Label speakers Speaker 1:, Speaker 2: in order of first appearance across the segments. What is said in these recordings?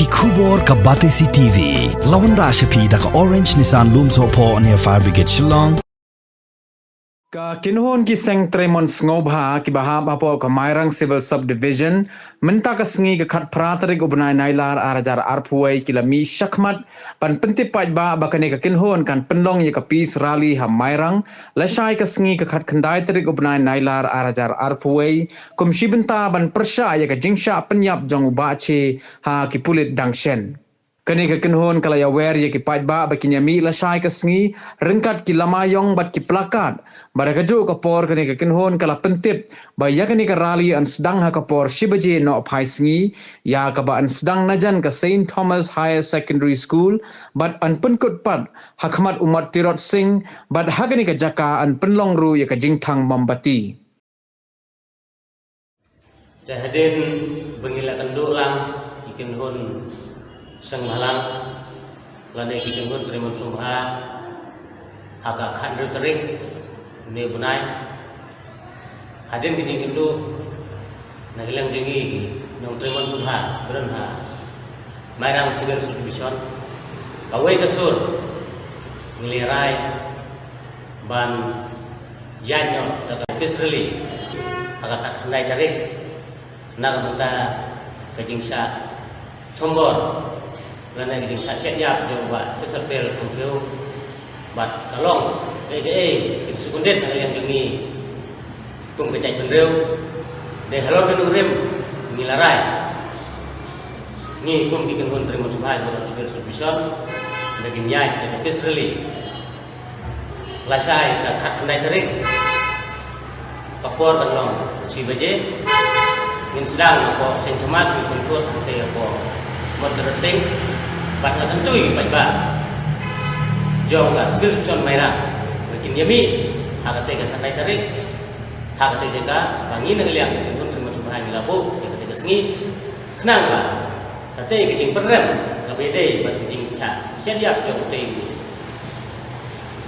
Speaker 1: Kubor ka Batesi TV. Lawan Rashapi da ka Orange Nissan Lumso po near Fire Brigade Shillong.
Speaker 2: Ka kinhon ki seng Tremon ngobha ki bahab apo ka Mairang Civil Subdivision minta ka sengi ka khat pratrik ubnai nailar arajar arpuai ki lami syakmat pan pentip paj ba bakane ka kinhon kan penlong ye ka peace rally ha Mairang lasai ka sengi ka khat khandai trik ubnai nailar arajar arpuai kum shibenta ban persya ye ka jingsha penyap jong bache ha ki pulit dangshen. Kani ka kinhon kala ya wer ye ki pajba bakinya mi la shai ka sngi rengkat ki lamayong bat ki plakat bara ka jo ka por kani ka kinhon kala pentip ba ya kani ka rally an sedang ha ka por shibaje no phai sngi ya ka ba an sedang najan ka Saint Thomas Higher Secondary School bat an penkut pat hakmat umat tirot sing bat ha kani ka jaka an penlong ru ya ka jingthang mambati.
Speaker 3: Dahden bengila kenduk lang ikan hun sang malang lane ikan hun Tremon Sumha haka khandru terik ne bunai haden kijing kenduk na hilang jengi nong Tremon Sumha berenha Mairang Civil Subdivision kawai kasur ngilirai ban janyo daga Bisreli haka khandai tarik nagamuta kajingsa tombor lana kajingsa siap jomba seservel tumpeu bat kalong itu sekundet yang jengi kum kecai penreu de halor genurim ngilarai ni kum bikin hun Tremon Sumha Civil Subdivision lagi nyai de Bisreli lasai ka khat khandai tarik kapor kanlong si baje min sedang ko Saint Thomas mi kunkut te ko modern sing bat na tentui bajba jong ga skill son Mairang bikin yami hakate ka tandai tarik hakate jaga bangi nang liang kun Tremon Sumha ni labu ya kate sengi kenang ba kate ke jing perem ka bede bat jing cha siap jong te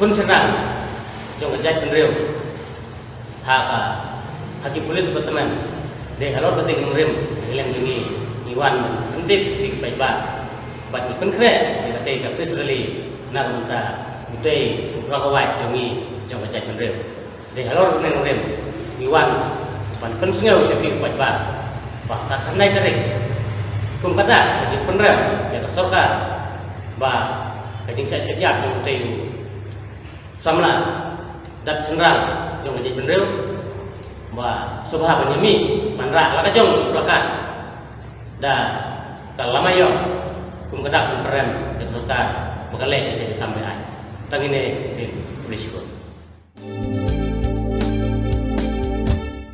Speaker 3: kun serang jong ajat penreu haka haki polis berteman de halor kate ngurem hilang tinggi iwan mentip speak baik ba bat ni penkre de kate ka Bisreli na munta utei ukrawai jongi jong kacai penreu de halor ngurem iwan ban pensngeu speak baik ba bah ka khanai tarik kum kata kajing penrem ya ka sorkar ba kajing sai siap jong utei samla dat cenrang jong kacai penreu ba subha banyami manra la kajong plakat da kalamayo kum kadak perem ke serta bakale ke tambean tangine ti polisi ko